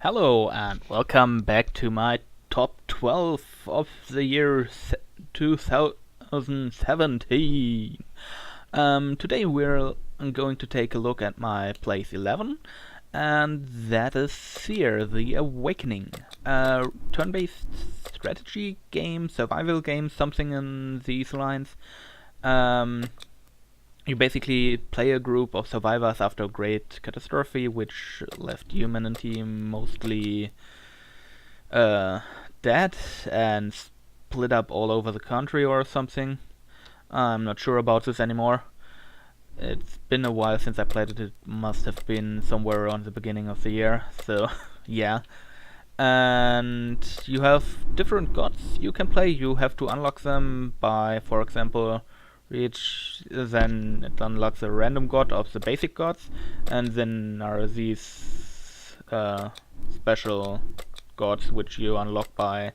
Hello and welcome back to my top 12 of the year 2017. Today we're going to take a look at my place 11, and that is Thea, The Awakening. Turn-based strategy game, survival game, something in these lines. You basically play a group of survivors after a great catastrophe, which left humanity mostly uh, dead and split up all over the country or something. I'm not sure about this anymore. It's been a while since I played it. It must have been somewhere around the beginning of the year. So, yeah. And you have different gods you can play. You have to unlock them by, for example, then it unlocks a random god of the basic gods, and then are these special gods which you unlock by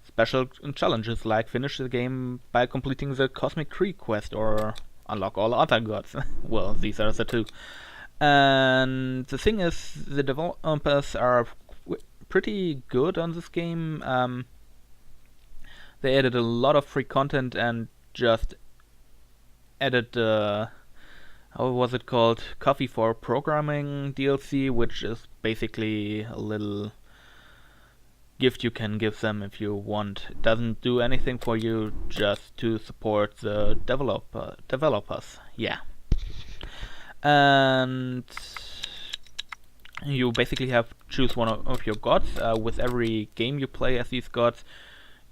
special challenges, like finish the game by completing the Cosmic Tree quest or unlock all other gods. Well, these are the two. And the thing is, the developers are pretty good on this game. They added a lot of free content and just added how was it called? Coffee for Programming DLC, which is basically a little gift you can give them if you want. It doesn't do anything for you, just to support the developers. Yeah. And you basically have to choose one of your gods. With every game you play as these gods,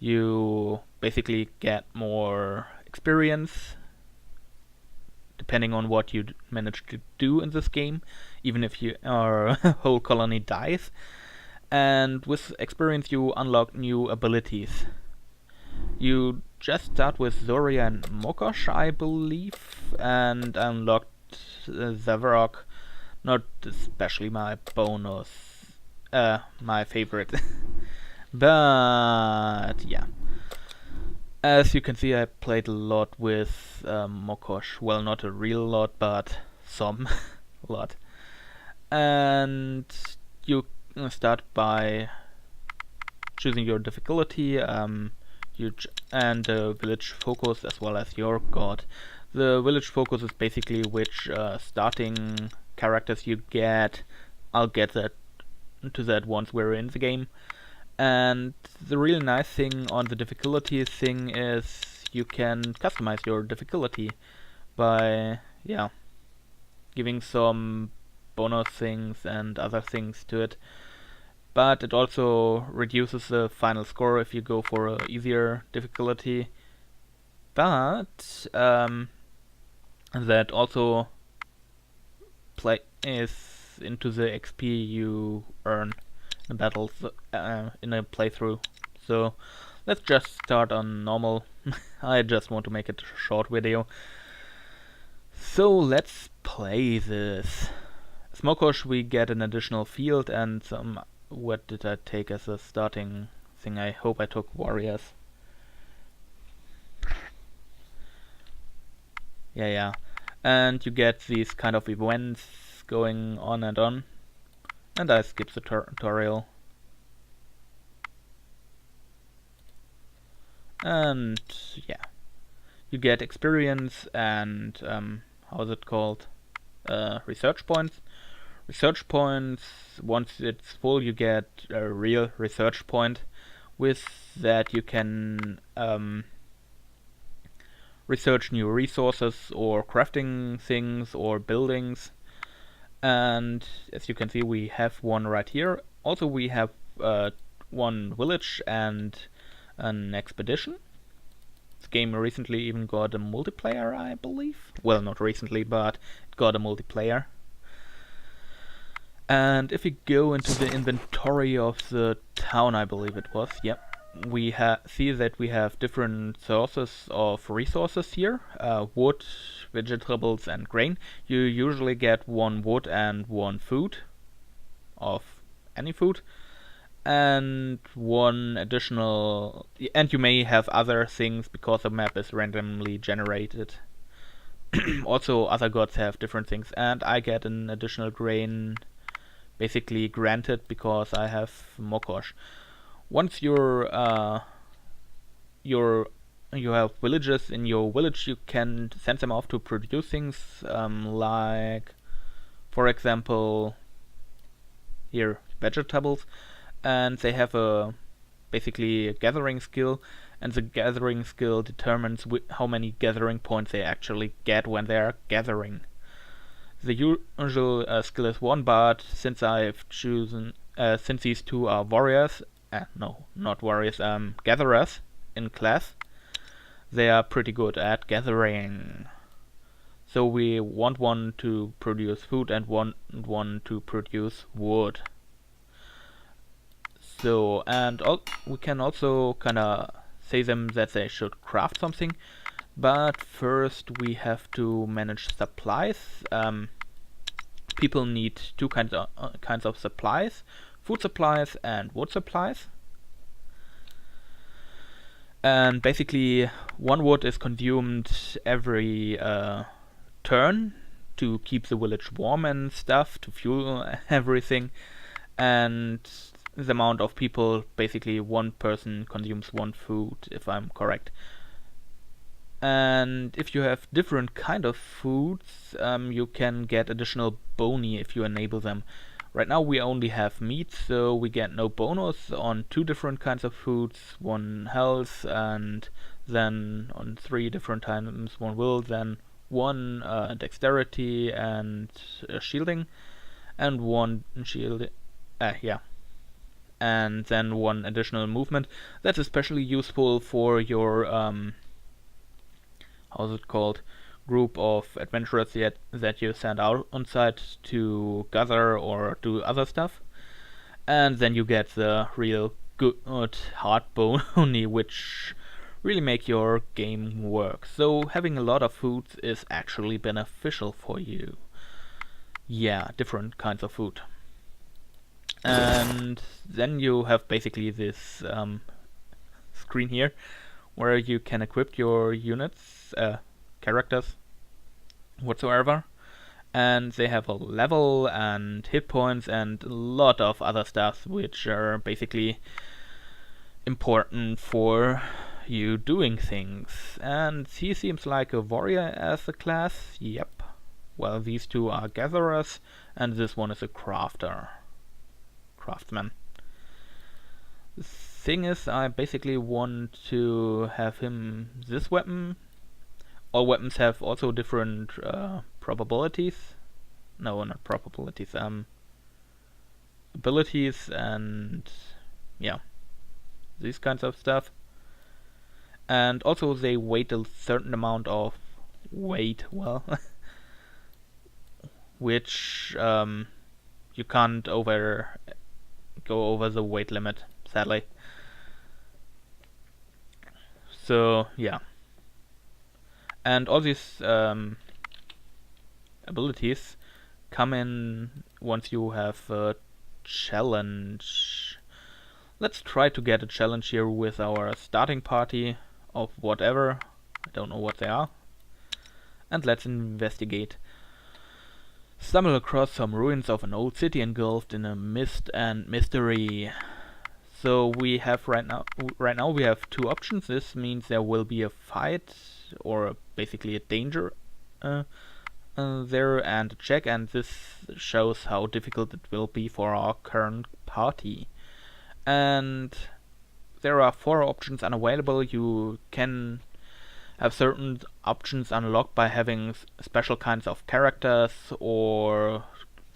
you basically get more experience depending on what you manage to do in this game, even if your whole colony dies. And with experience you unlock new abilities. You just start with Zoria and Mokosh, I believe, and unlocked Zavarok, not especially my bonus, my favorite. But yeah. As you can see, I played a lot with Mokosh. Well, not a real lot, but some lot. And you start by choosing your difficulty, and the village focus as well as your god. The village focus is basically which starting characters you get. I'll get to that once we're in the game. And the really nice thing on the difficulty thing is you can customize your difficulty by, yeah, giving some bonus things and other things to it. But it also reduces the final score if you go for a easier difficulty. But that also plays into the XP you earn in battles in a playthrough. So let's just start on normal. I just want to make it a short video. So let's play this. Smokosh, we get an additional field and some. What did I take as a starting thing? I hope I took warriors. Yeah. And you get these kind of events going on and on. And I skip the tutorial. And yeah, you get experience and how's it called? Research points. Research points, once it's full, you get a real research point. With that, you can research new resources or crafting things or buildings. And as you can see, we have one right here. Also, we have one village and an expedition. This game recently even got a multiplayer, I believe. Well, not recently, but it got a multiplayer. And if we go into the inventory of the town, I believe it was, yep, we see that we have different sources of resources here. Wood, vegetables and grain. You usually get one wood and one food, of any food, and one additional, and you may have other things because the map is randomly generated. Also other gods have different things, and I get an additional grain basically granted because I have Mokosh. Once you have villages in your village, you can send them off to produce things, like, for example, here, vegetables, and they have a basically a gathering skill, and the gathering skill determines how many gathering points they actually get when they are gathering. The usual skill is 1, but since I've chosen, since these two are warriors, no, not warriors, gatherers in class, they are pretty good at gathering. So we want one to produce food and one to produce wood. So, and we can also kinda say them that they should craft something, but first we have to manage supplies. People need two kinds of supplies: food supplies and wood supplies. And basically, one wood is consumed every turn to keep the village warm and stuff, to fuel everything. And the amount of people, basically one person consumes one food, if I'm correct. And if you have different kind of foods, you can get additional boni if you enable them. Right now we only have meat, so we get no bonus on 2 different kinds of foods, 1 health, and then on 3 different times 1 will, then 1 dexterity and shielding, and 1 shield, and then 1 additional movement. That's especially useful for your how's it called, group of adventurers that you send out on site to gather or do other stuff. And then you get the real good hard boni, which really make your game work. So having a lot of foods is actually beneficial for you. Yeah, different kinds of food. And then you have basically this screen here where you can equip your units, characters, whatsoever, and they have a level and hit points and a lot of other stuff which are basically important for you doing things. And he seems like a warrior as a class. Yep. Well, these 2 are gatherers and this one is a craftsman. The thing is, I basically want to have him this weapon. All weapons have also different probabilities. No, not probabilities. Abilities and yeah, these kinds of stuff. And also they weight a certain amount of weight. Well, which you can't go over the weight limit, sadly. So yeah. And all these abilities come in once you have a challenge. Let's try to get a challenge here with our starting party of whatever. I don't know what they are. And let's investigate. Stumble across some ruins of an old city engulfed in a mist and mystery. So we have right now we have 2 options. This means there will be a fight or basically a danger there and a check, and this shows how difficult it will be for our current party. And there are 4 options unavailable. You can have certain options unlocked by having special kinds of characters or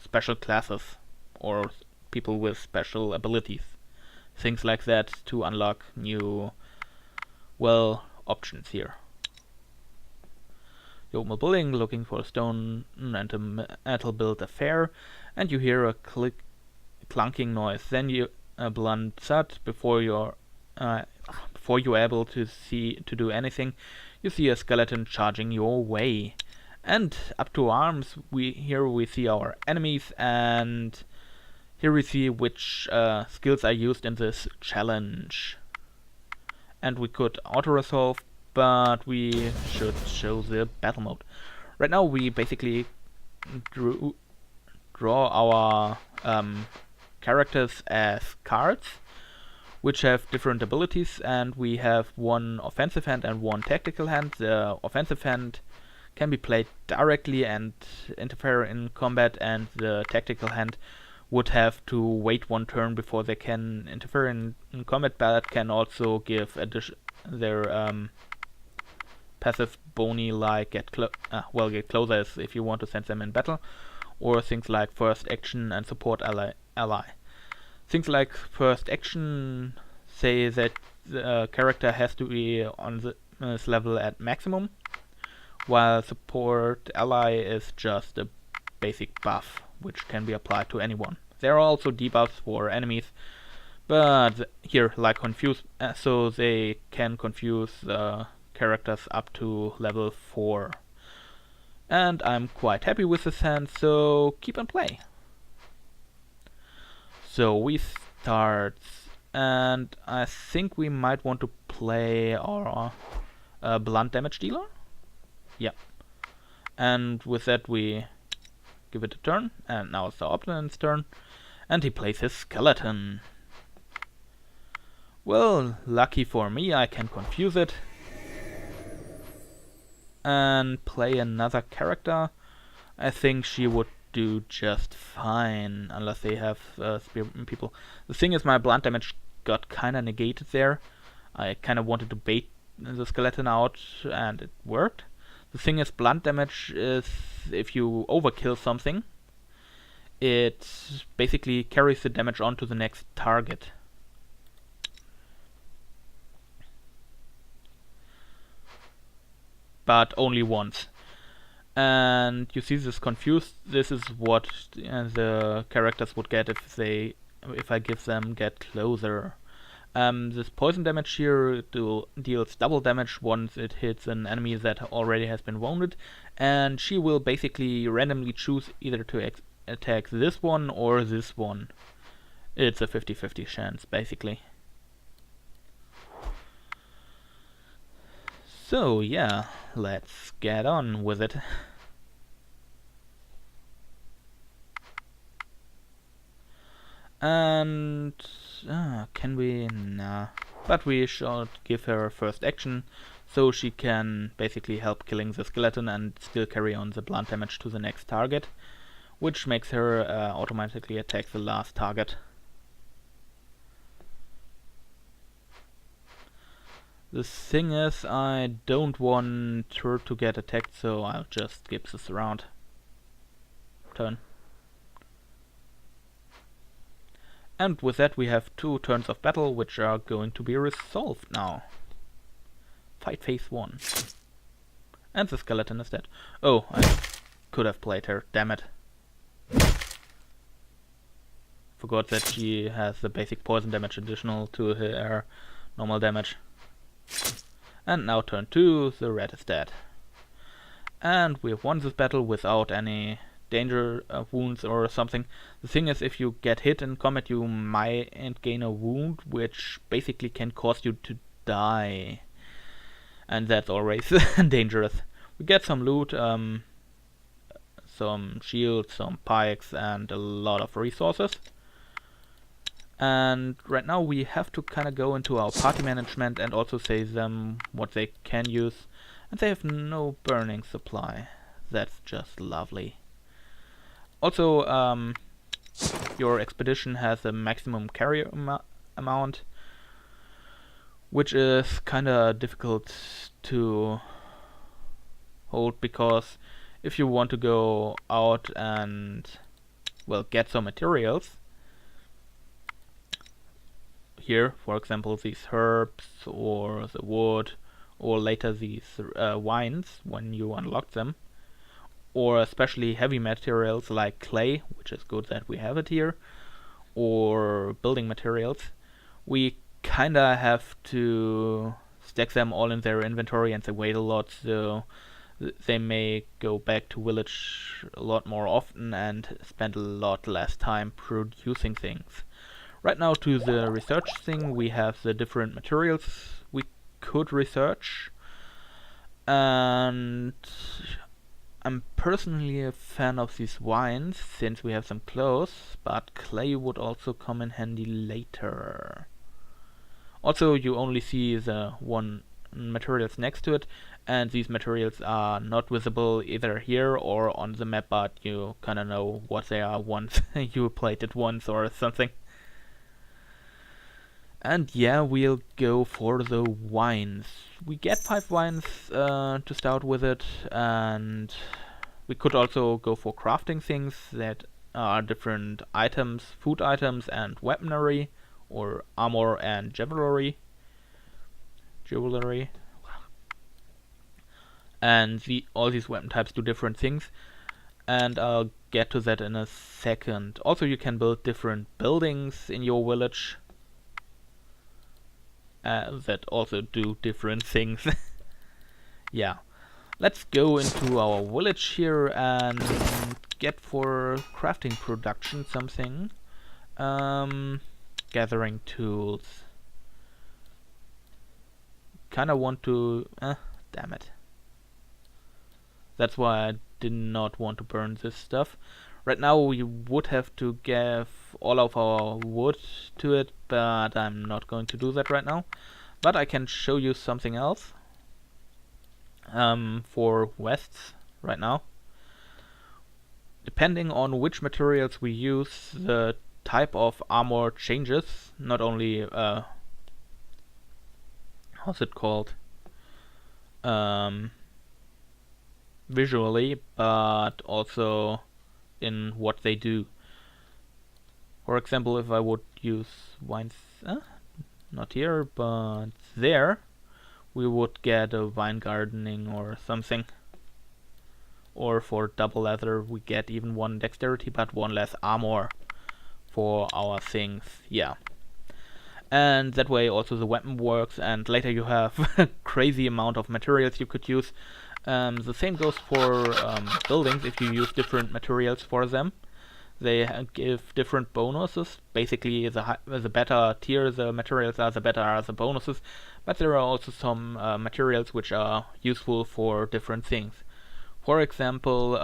special classes or people with special abilities. Things like that to unlock new, well, options here. You're building, looking for a stone and a metal built affair, and you hear a clunking noise. Then you a blunt thud before you're able to do anything. You see a skeleton charging your way, and up to arms. We see our enemies, and here we see which skills are used in this challenge. And we could auto-resolve, but we should show the battle mode. Right now we basically draw our characters as cards, which have different abilities, and we have one offensive hand and one tactical hand. The offensive hand can be played directly and interfere in combat, and the tactical hand would have to wait one turn before they can interfere in combat, but can also give their passive bony, like get closer is if you want to send them in battle, or things like first action and support ally. Things like first action say that the character has to be on this level at maximum, while support ally is just a basic buff which can be applied to anyone. There are also debuffs for enemies, but here, like confuse, so they can confuse characters up to level 4. And I'm quite happy with this hand, so keep and play. So we start, and I think we might want to play our blunt damage dealer. Yeah. And with that we give it a turn, and now it's the opponent's turn, and he plays his skeleton. Well, lucky for me, I can confuse it and play another character. I think she would do just fine, unless they have spear people. The thing is, my blunt damage got kinda negated there. I kinda wanted to bait the skeleton out, and it worked. The thing is, blunt damage is, if you overkill something, it basically carries the damage on to the next target. But only once. And you see this confused. This is what the characters would get if I give them get closer. This poison damage here deals double damage once it hits an enemy that already has been wounded, and she will basically randomly choose either to attack this one or this one. It's a 50-50 chance, basically. So yeah, let's get on with it. And can we? Nah. But we should give her first action, so she can basically help killing the skeleton and still carry on the blunt damage to the next target, which makes her automatically attack the last target. The thing is, I don't want her to get attacked, so I'll just skip this round. Turn. And with that we have 2 turns of battle, which are going to be resolved now. Fight phase 1. And the skeleton is dead. Oh, I could have played her, damn it. Forgot that she has the basic poison damage additional to her normal damage. And now turn 2, the red is dead. And we have won this battle without any danger wounds or something. The thing is, if you get hit in combat, you might gain a wound, which basically can cause you to die. And that's always dangerous. We get some loot, some shields, some pikes, and a lot of resources. And right now we have to kind of go into our party management and also say them what they can use. And they have no burning supply. That's just lovely. Also, your expedition has a maximum carry amount, which is kind of difficult to hold, because if you want to go out and, well, get some materials, here, for example, these herbs or the wood, or later these wines when you unlock them, or especially heavy materials like clay, which is good that we have it here, or building materials, we kinda have to stack them all in their inventory, and they weigh a lot, so they may go back to village a lot more often and spend a lot less time producing things. Right now, to the research thing, we have the different materials we could research, and I'm personally a fan of these vines since we have them close, but clay would also come in handy later. Also, you only see the one materials next to it, and these materials are not visible either here or on the map, but you kinda know what they are once you played it once or something. And yeah, we'll go for the wines. We get 5 wines to start with it, and we could also go for crafting things that are different items, food items and weaponry, or armor and jewelry. And all these weapon types do different things, and I'll get to that in a second. Also, you can build different buildings in your village that also do different things. Yeah, let's go into our village here and get for crafting production something. Gathering tools. Kinda want to... damn it. That's why I did not want to burn this stuff. Right now we would have to give all of our wood to it, but I'm not going to do that right now. But I can show you something else for vests right now. Depending on which materials we use, the type of armor changes. Not only how's it called? Visually, but also in what they do. For example, if I would use vines, not here, but there, we would get a vine gardening or something. Or for double leather, we get even 1 dexterity, but 1 less armor for our things. Yeah. And that way also the weapon works, and later you have a crazy amount of materials you could use. The same goes for buildings. If you use different materials for them, they give different bonuses. Basically, the better tier the materials are, the better are the bonuses. But there are also some materials which are useful for different things. For example,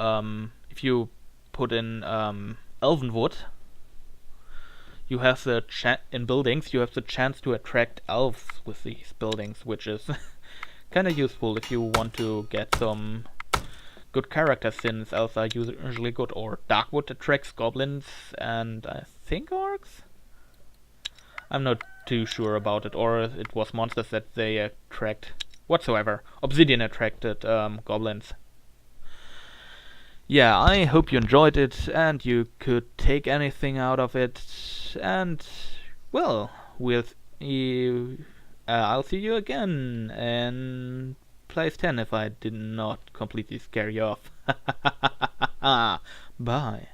if you put in elven wood, you have the in buildings you have the chance to attract elves with these buildings, which is kind of useful if you want to get some good characters, since elves are usually good. Or darkwood attracts goblins and I think orcs? I'm not too sure about it, or it was monsters that they attract. Whatsoever. Obsidian attracted goblins. Yeah, I hope you enjoyed it and you could take anything out of it. And, well, I'll see you again in place 10 if I did not completely scare you off. Bye.